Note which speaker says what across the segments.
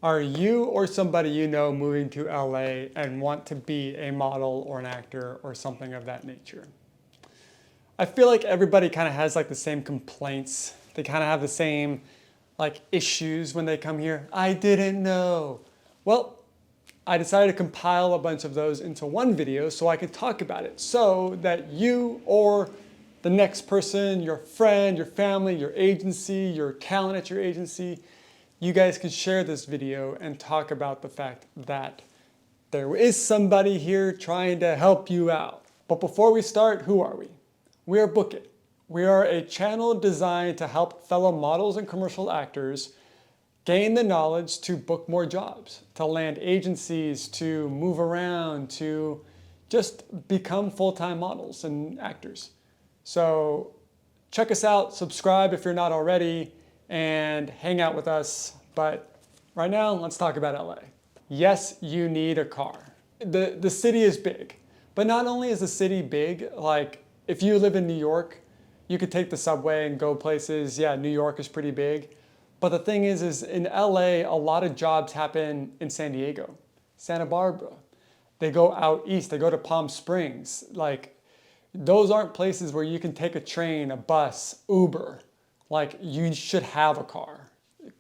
Speaker 1: Are you or somebody you know moving to LA and want to be a model or an actor or something of that nature? I feel like everybody kind of has like the same complaints. They kind of have the same like issues when they come here. I didn't know. Well, I decided to compile a bunch of those into one video so I could talk about it so that you or the next person, your friend, your family, your agency, your talent at your agency, you guys can share this video and talk about the fact that there is somebody here trying to help you out. But before we start, who are we? We are Book It. We are a channel designed to help fellow models and commercial actors gain the knowledge to book more jobs, to land agencies, to move around, to just become full-time models and actors. So check us out, subscribe if you're not already, and hang out with us. But right now, let's talk about LA. Yes, you need a car. The city is big, but not only is the city big, like if you live in New York, you could take the subway and go places. Yeah, New York is pretty big. But the thing is in LA, a lot of jobs happen in San Diego, Santa Barbara. They go out east, they go to Palm Springs. Like, those aren't places where you can take a train, a bus, Uber. Like, you should have a car.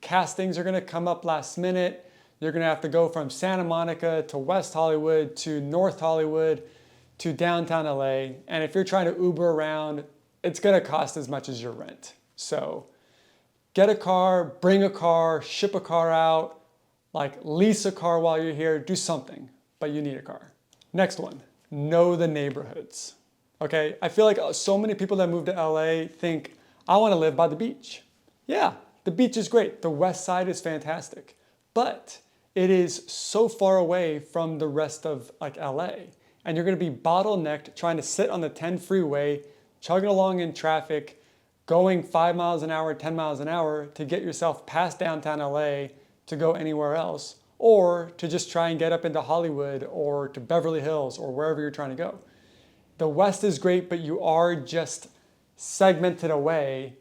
Speaker 1: Castings are gonna come up last minute. You're gonna have to go from Santa Monica to West Hollywood to North Hollywood to downtown LA. And if you're trying to Uber around, it's gonna cost as much as your rent. So get a car, bring a car, ship a car out, like lease a car while you're here, do something, but you need a car. Next one, know the neighborhoods. Okay, I feel like so many people that move to LA think, I wanna live by the beach. Yeah, the beach is great, the west side is fantastic, but it is so far away from the rest of like LA, and you're gonna be bottlenecked trying to sit on the 10 freeway, chugging along in traffic, going 5 miles an hour, 10 miles an hour to get yourself past downtown LA to go anywhere else, or to just try and get up into Hollywood or to Beverly Hills or wherever you're trying to go. The West is great, but you are just segmented away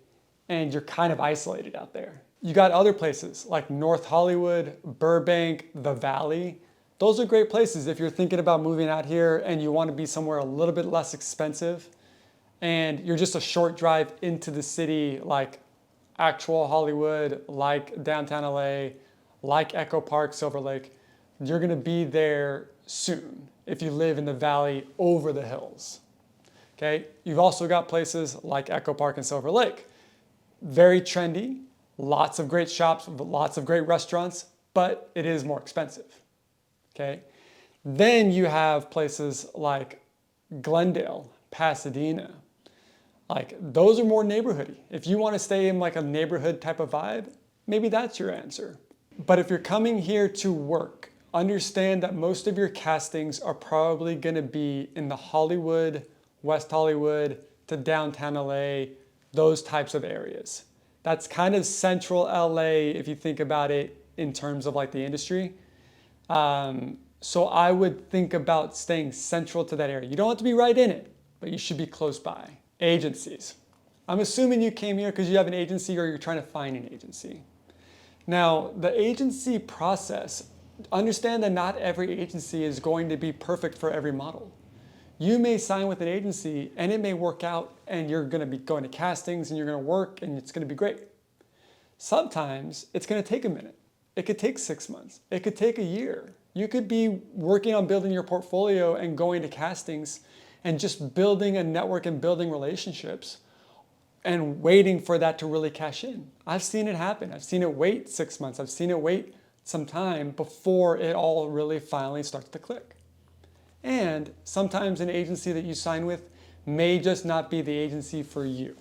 Speaker 1: and you're kind of isolated out there. You got other places like North Hollywood, Burbank, the Valley. Those are great places if you're thinking about moving out here and you want to be somewhere a little bit less expensive and you're just a short drive into the city like actual Hollywood, like downtown LA, like Echo Park, Silver Lake. You're gonna be there soon if you live in the valley over the hills. Okay, you've also got places like Echo Park and Silver Lake. Very trendy, lots of great shops, lots of great restaurants, but it is more expensive. Okay, then you have places like Glendale, Pasadena. Like, those are more neighborhoody. If you want to stay in like a neighborhood type of vibe, maybe that's your answer. But if you're coming here to work, understand that most of your castings are probably going to be in the Hollywood, West Hollywood to downtown LA, those types of areas. That's kind of central LA if you think about it in terms of like the industry. So I would think about staying central to that area. You don't have to be right in it, but you should be close by. Agencies. I'm assuming you came here because you have an agency or you're trying to find an agency. Now, the agency process, understand that not every agency is going to be perfect for every model. You may sign with an agency and it may work out and you're going to be going to castings and you're going to work and it's going to be great. Sometimes it's going to take a minute. It could take 6 months. It could take a year. You could be working on building your portfolio and going to castings and just building a network and building relationships and waiting for that to really cash in. I've seen it happen. I've seen it wait 6 months. I've seen it wait some time before it all really finally starts to click. And sometimes an agency that you sign with may just not be the agency for you.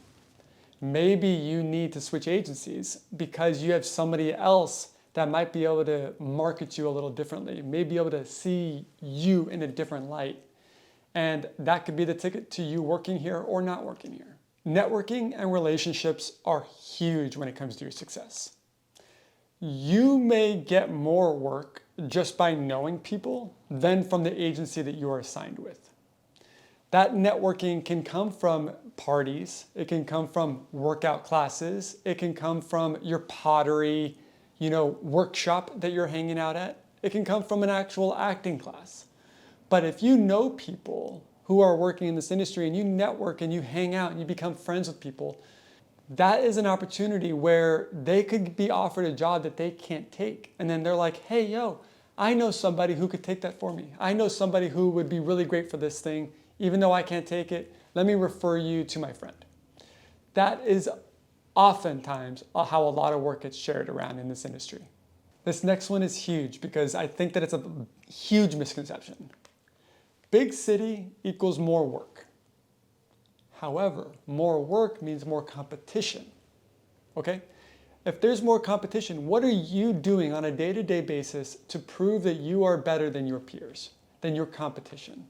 Speaker 1: Maybe you need to switch agencies because you have somebody else that might be able to market you a little differently, may be able to see you in a different light. And that could be the ticket to you working here or not working here. Networking and relationships are huge when it comes to your success. You may get more work just by knowing people than from the agency that you are assigned with. That networking can come from parties, it can come from workout classes, it can come from your pottery, workshop that you're hanging out at. It can come from an actual acting class. But if you know people who are working in this industry and you network and you hang out and you become friends with people, that is an opportunity where they could be offered a job that they can't take. And then they're like, hey, yo, I know somebody who could take that for me. I know somebody who would be really great for this thing. Even though I can't take it, let me refer you to my friend. That is oftentimes how a lot of work gets shared around in this industry. This next one is huge because I think that it's a huge misconception. Big city equals more work. However, more work means more competition, okay? If there's more competition, what are you doing on a day-to-day basis to prove that you are better than your peers, than your competition?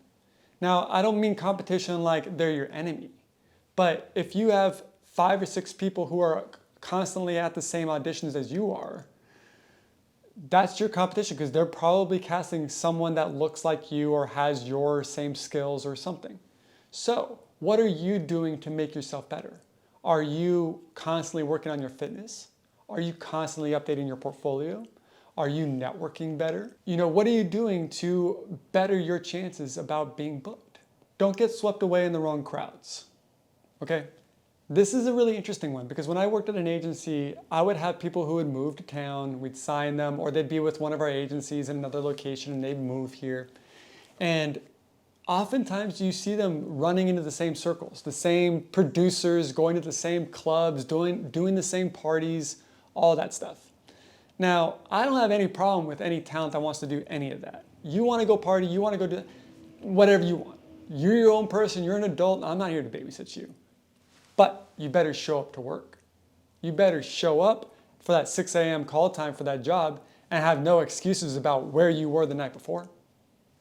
Speaker 1: Now, I don't mean competition like they're your enemy, but if you have 5 or 6 people who are constantly at the same auditions as you are, that's your competition because they're probably casting someone that looks like you or has your same skills or something. So, what are you doing to make yourself better? Are you constantly working on your fitness? Are you constantly updating your portfolio? Are you networking better? What are you doing to better your chances about being booked? Don't get swept away in the wrong crowds, okay? This is a really interesting one because when I worked at an agency, I would have people who would move to town, we'd sign them, or they'd be with one of our agencies in another location and they'd move here. And oftentimes you see them running into the same circles, the same producers, going to the same clubs, doing the same parties, all that stuff. Now, I don't have any problem with any talent that wants to do any of that. You want to go party, you want to go do whatever you want. You're your own person, you're an adult, I'm not here to babysit you. But you better show up to work. You better show up for that 6 a.m. call time for that job and have no excuses about where you were the night before.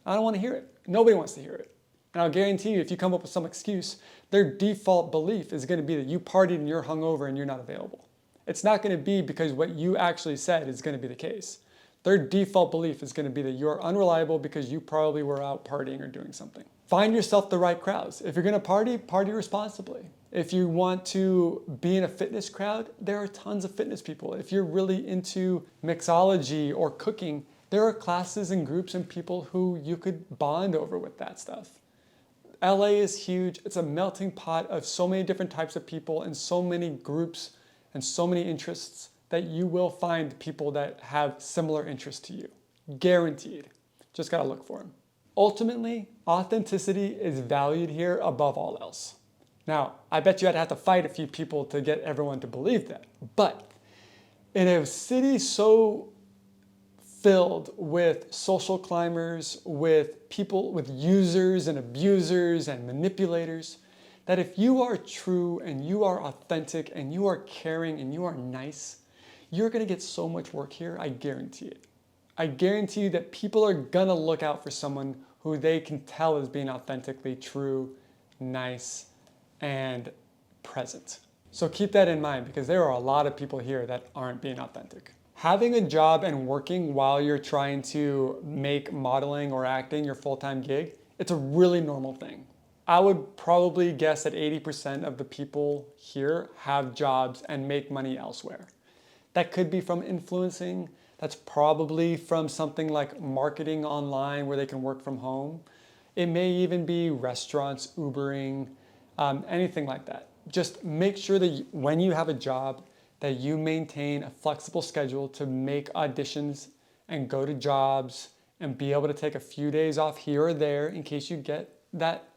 Speaker 1: I don't want to hear it. Nobody wants to hear it. And I'll guarantee you, if you come up with some excuse, their default belief is going to be that you partied and you're hungover and you're not available. It's not going to be because what you actually said is going to be the case. Their default belief is going to be that you're unreliable because you probably were out partying or doing something. Find yourself the right crowds. If you're going to party, party responsibly. If you want to be in a fitness crowd, there are tons of fitness people. If you're really into mixology or cooking, there are classes and groups and people who you could bond over with that stuff. LA is huge. It's a melting pot of so many different types of people and so many groups and so many interests that you will find people that have similar interests to you. Guaranteed. Just gotta look for them. Ultimately, authenticity is valued here above all else. Now, I bet you I'd have to fight a few people to get everyone to believe that. But in a city so filled with social climbers, with people, with users and abusers and manipulators, that if you are true and you are authentic and you are caring and you are nice, you're gonna get so much work here, I guarantee it. I guarantee you that people are gonna look out for someone who they can tell is being authentically true, nice, and present. So keep that in mind because there are a lot of people here that aren't being authentic. Having a job and working while you're trying to make modeling or acting your full-time gig, it's a really normal thing. I would probably guess that 80% of the people here have jobs and make money elsewhere. That could be from influencing. That's probably from something like marketing online where they can work from home. It may even be restaurants, Ubering, anything like that. Just make sure that when you have a job, that you maintain a flexible schedule to make auditions and go to jobs and be able to take a few days off here or there in case you get that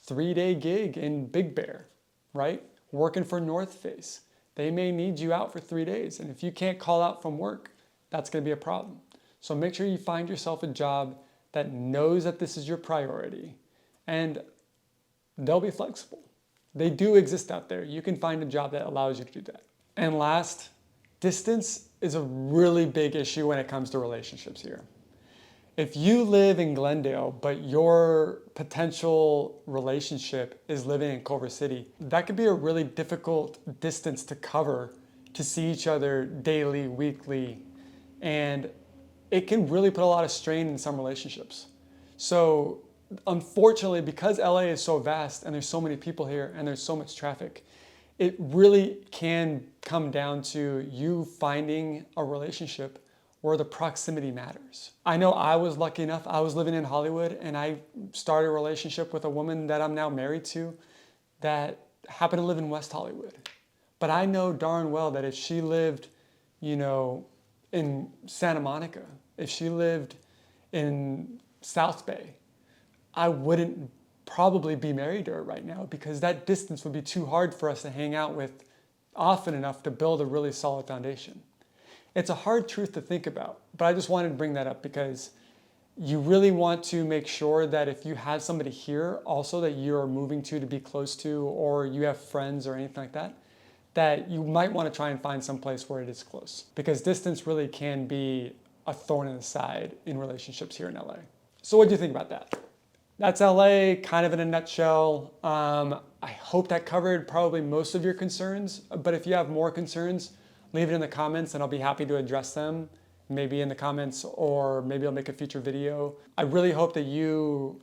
Speaker 1: 3-day gig in Big Bear, right? Working for North Face. They may need you out for 3 days. And if you can't call out from work, that's gonna be a problem. So make sure you find yourself a job that knows that this is your priority and they'll be flexible. They do exist out there. You can find a job that allows you to do that. And last, distance is a really big issue when it comes to relationships here. If you live in Glendale, but your potential relationship is living in Culver City, that could be a really difficult distance to cover to see each other daily, weekly, and it can really put a lot of strain in some relationships. So unfortunately, because LA is so vast and there's so many people here and there's so much traffic, it really can come down to you finding a relationship where the proximity matters. I know I was lucky enough, I was living in Hollywood and I started a relationship with a woman that I'm now married to that happened to live in West Hollywood. But I know darn well that if she lived, in Santa Monica, if she lived in South Bay, I wouldn't probably be married to her right now because that distance would be too hard for us to hang out with often enough to build a really solid foundation. It's a hard truth to think about, but I just wanted to bring that up because you really want to make sure that if you have somebody here also that you're moving to be close to, or you have friends or anything like that, that you might want to try and find some place where it is close, because distance really can be a thorn in the side in relationships here in LA. So what do you think about that? That's LA kind of in a nutshell. I hope that covered probably most of your concerns, but if you have more concerns, leave it in the comments and I'll be happy to address them, maybe in the comments, or maybe I'll make a future video. I really hope that you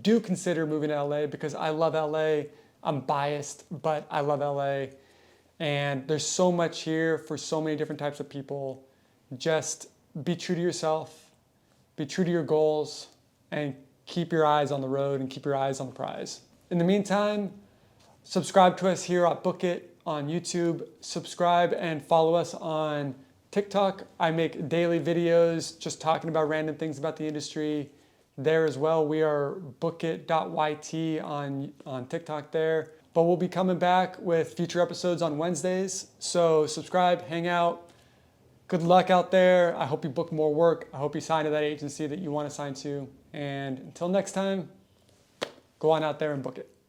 Speaker 1: do consider moving to LA because I love LA. I'm biased, but I love LA. And there's so much here for so many different types of people. Just be true to yourself, be true to your goals, and keep your eyes on the road and keep your eyes on the prize. In the meantime, subscribe to us here at Book It on YouTube. Subscribe and follow us on TikTok. I make daily videos just talking about random things about the industry there as well. We are bookit.yt on TikTok there. But we'll be coming back with future episodes on Wednesdays. So subscribe, hang out. Good luck out there. I hope you book more work. I hope you sign to that agency that you want to sign to. And until next time, go on out there and book it.